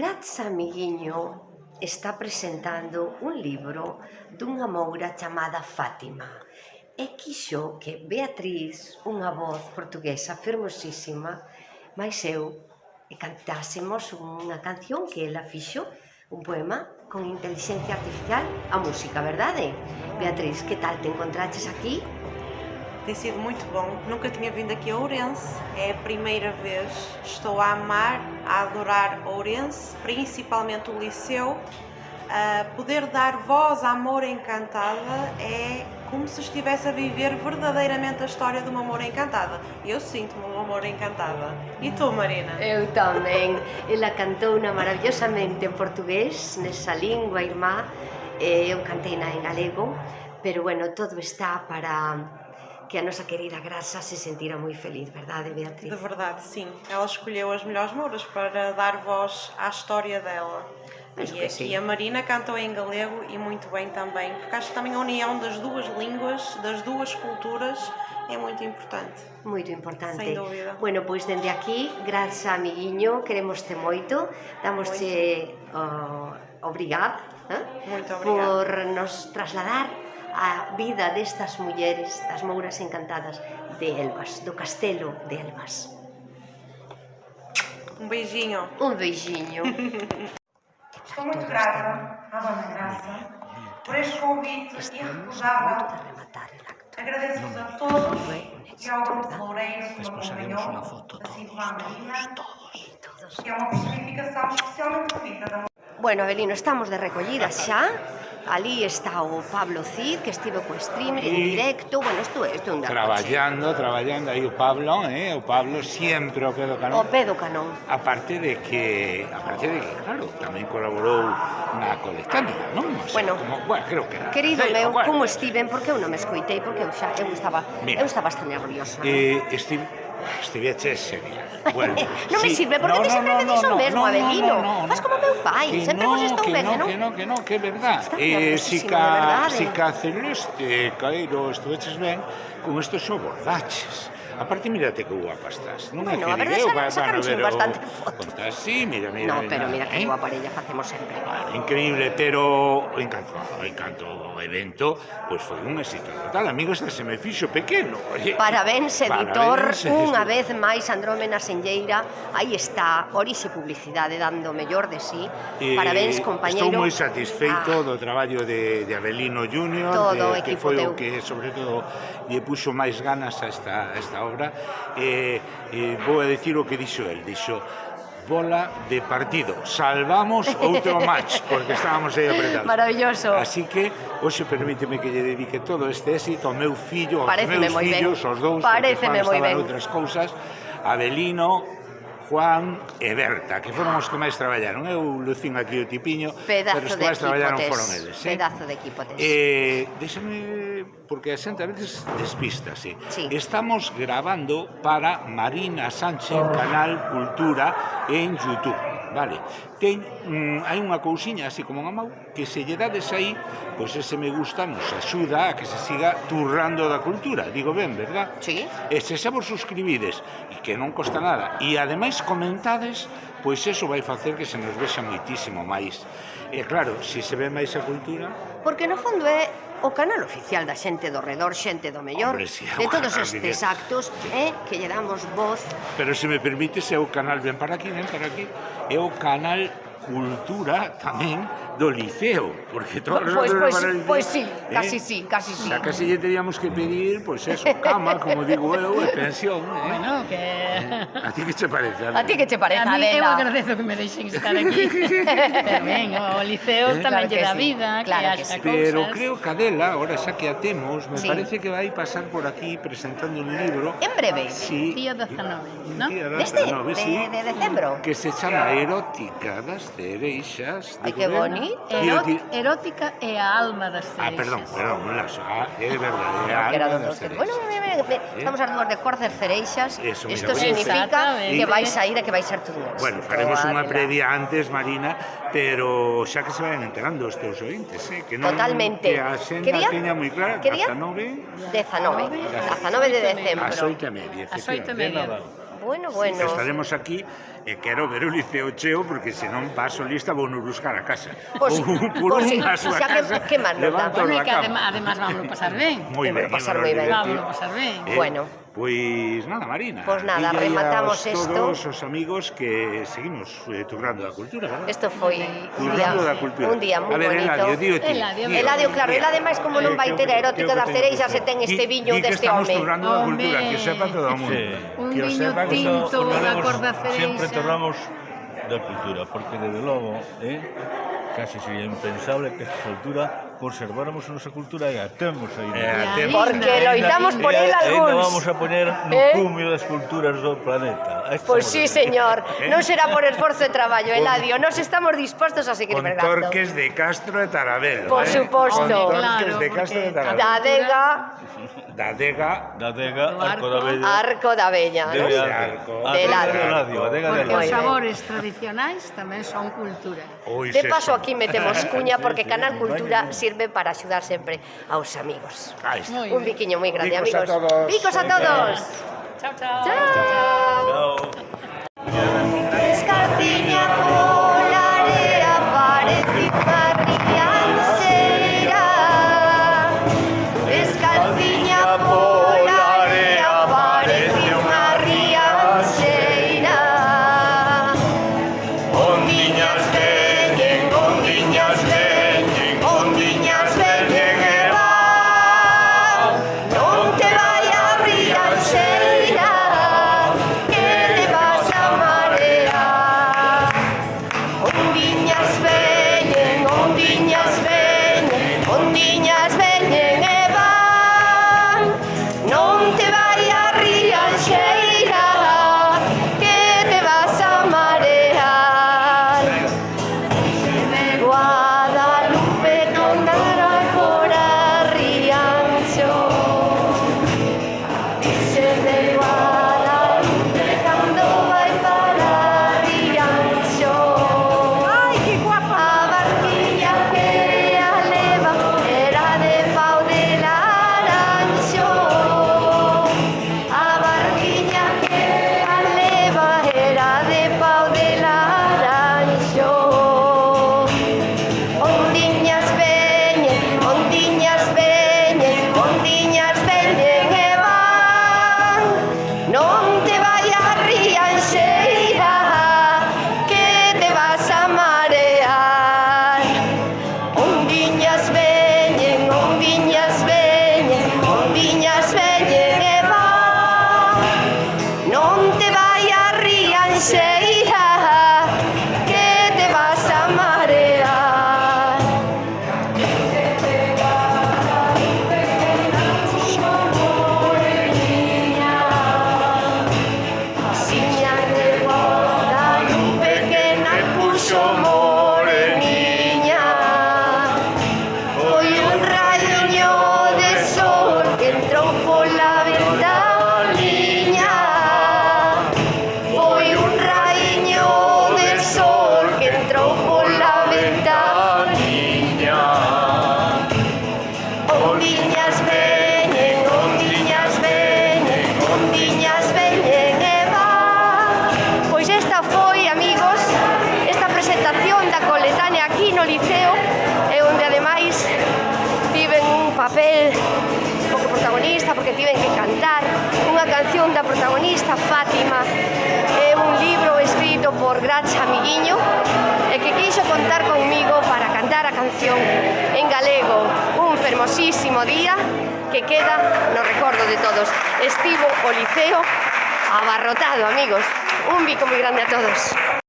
Graz Amiguiño está presentando un libro dunha moura chamada Fátima e quixo que Beatriz, unha voz portuguesa fermosísima, máis eu, e cantásemos unha canción que ela fixo, un poema con inteligencia artificial, a música, verdade? Beatriz, que tal te encontraches aquí? Tem sido muito bom, nunca tinha vindo aqui a Ourense, é a primeira vez, estou a amar, a adorar Ourense, principalmente o Liceu. Poder dar voz à Moura Encantada é como se estivesse a viver verdadeiramente a história de uma Moura Encantada. Eu sinto-me uma Moura Encantada. E tu, Marina? Eu tamén. Ela cantouna maravillosamente en portugués, nesa lingua irmá, eu canteina en galego, pero bueno, todo está para que a nosa querida Graça se sentira moi feliz, verdade, Beatriz? De verdade, sim. Ela escolheu as melhores Mouras para dar voz à história dela. E aqui a Marina cantou em galego e muito bem também, porque acho que também a união das duas línguas, das duas culturas, é muito importante. Moito importante. Sem dúvida. Bueno, pois dende aquí, Graça Amiguiño, queremoste moito, damosche obrigada, Muito obrigada por nos trasladar a vida destas mulleres, das Mouras Encantadas de Elvas, do Castelo de Elvas. Um beijinho. Un beixiño. Estou muito grata à Dona Graça por este convite irrecusável. Agradeço-vos a todos e ao Grupo Loureiro que me acompanhou, assim como à Marina, que é uma personificação especialmente bonita da. Bueno, Avelino, estamos de recollida xa. Ali está o Pablo Cid, que estivo co stream en directo. Bueno, isto é un traballando aí o Pablo sempre ao pé do canón. O pé do canón. Aparte de que, claro, tamén colaborou na colectánica, non? O sea, creo que era. Querido meu, como estiven, porque eu non me escoitei, porque eu estaba bastante nerviosa. Estiveche seria. Bueno, non me sirve, porque ti sempre me dixo o mesmo, Avelino. Faz como meu pai, sempre vos estou ben, non? Que é verdad. Si ca Celeste Caeiro estuveches ben, con isto xo bordaches. Aparte, mírate que guapa estás. Bueno, a verdade, sacaronse bastante fotos. Sí, mira. No, pero mira que guapa parella facemos sempre. Increíble, pero o encanto o evento, pois foi un éxito total. Amigo, este se me fixo pequeno. Parabéns, editor, unha vez máis Andrómena Senlleira. Aí está, Orixe Publicidade, dando o mellor de sí. Parabéns, compañeiro. Estou moi satisfeito do traballo de Avelino Junior, que foi o que, sobre todo, lle puxo máis ganas a esta obra. Vou a dicir o que dixo el. Dixo: bola de partido, salvamos outro match, porque estábamos aí apretados. Maravilloso. Así que, hoxe permíteme que lle dedique todo este éxito ao meu fillo, aos meus fillos, os dous, porque Juan estaba en outras cousas, Avelino, Juan e Berta, que foron os que máis traballaron. Eu lucín aquí o tipiño, pero os que máis traballaron foron eles. Pedazo de equipo tes. Déxame, porque a xente a veces despístase. Estamos grabando para Marina Sánchez, Canal Cultura, en YouTube. Vale, hai unha cousiña así como unha mau que se lle dades aí, pois ese me gusta nos axuda a que se siga turrando da cultura, digo ben, verdad? Sí. E se xa vos suscribides, e que non costa nada, e ademais comentades, pois eso vai facer que se nos vexa moitísimo máis. E claro, se se ve máis a cultura... Porque no fondo é o canal oficial da xente do redor, xente do mellor, de todos estes actos, que lle damos voz. Pero se me permites, é o canal, ven para aquí, é o canal Cultura tamén do Liceo, porque todos Pois sí, casi sí. Xa casi lle teríamos que pedir, pois eso, cama, como digo eu, e pensión. Bueno, que... A ti que che parece? A ti que che parece, Adela? A mí eu Adela? agradezo que me deixen estar aquí. Pero ben, o Liceo tamén lle dá vida, que haxa cousas. Pero creo que Adela, agora xa que a temos, me parece que vai pasar por aquí presentando un libro. En breve. Sí. Día 19, non? Deste? De decembro? Que se chama Erótica das Cereixas. Ai, que bonito. Erótica e a alma das cereixas. Perdón, é verdade, é a alma das cereixas. Bueno, estamos as dúas de cor das cereixas. Isto pues, significa que vai sair e que vai ser todo un éxito. Bueno, faremos unha previa antes, Marina, pero xa que se vayan enterando os teus ointes, que non totalmente. Que a xenda teña moi clara, 19 de decembro. As 8:30, efectivamente. Bueno. Estaremos aquí e quero ver o Liceo cheo porque senón paso lista vou no buscar a casa. Pois, Por pois sí, unha súa xa casa, que máis nos dá. Bueno, e que además vamos a pasar ben. Moi ben, pasar moi ben. Vamos a pasar ben. Bueno. Pois nada, Marina. Pois nada, dille rematamos aos esto. todos os amigos que seguimos turrando da cultura, verdad? Isto foi Turrando da cultura. un día moi A ver, bonito. Eladio, dío ti. Eladio, claro, el ademais como non vai ter a erótica das cereixa se ten este viño deste home. Que estamos home. turrando da cultura, que o sepa todo o mundo. Un Que o viño sepa que tinto da cor da Sempre cereixa. tornamos da cultura, porque desde logo casi sería impensable que a esta altura conserváramos a nosa cultura e a temos aí. Porque loitamos por el Ainda algúns. vamos a poner no cumio das culturas do planeta. Pois sí, señor. Non será por esforzo e traballo, Eladio. Nos estamos dispostos a seguir Con bregando. Torques de Castro e Tarabel. Por suposto. Con Claro, Torques de Castro e porque Tarabel. Da adega, Da Dega. Da adega, Arco da Bella. Arco da Bella, De non? Arco. Del Adega Arco. de Eladio, adega de Porque Moi os ben. sabores tradicionais tamén son cultura. Pois De eso. paso aquí metemos cuña porque Canal Cultura sirve para axudar sempre aos amigos. Ahí está. Moi Un ben. biquiño moi grande, Bicos a amigos. todos. Bicos a todos. Chao, chao. Chao. Chao. Escarciña pola area parece unha rianxeira. Escarciña pola area parece unha rianxeira. Ondiñas veñen e van. Non te vai a rianxeira que te vas a marear. Ondiñas veñen e van. Non te vai a rianxeira que te vas a marear. De Guadalupe contará por Rianxo. Dice de Guadalupe cando vai para Rianxo. Ai, que guapa! A barquiña que a leva era de pau de laranxo. A barquiña que a leva era de pau de laranxo. Ondiñas veñen e van. Non te vai a rianxeira que te vas a marear. Ondiñas veñen e van. Non te vai a rianxeira que te vas a marear. Siña de Guadalupe que na puxo moreniña. Foi un raio de sol que entrou pola ventaniña. Foi un raio de sol que entrou pola ventaniña. Ondiñas veñen e van. Pois esta foi, amigos, esta presentación da coletánea aquí no Liceo, e onde ademais tiven un papel un pouco protagonista porque tiven que cantar unha canción da protagonista Fátima. É un libro escrito por Gracha Amiguiño e que quixo contar conmigo para cantar a canción en galego. Un fermosísimo día que queda no recordo de todos. Estivo o Liceo abarrotado, amigos. Un bico moi grande a todos.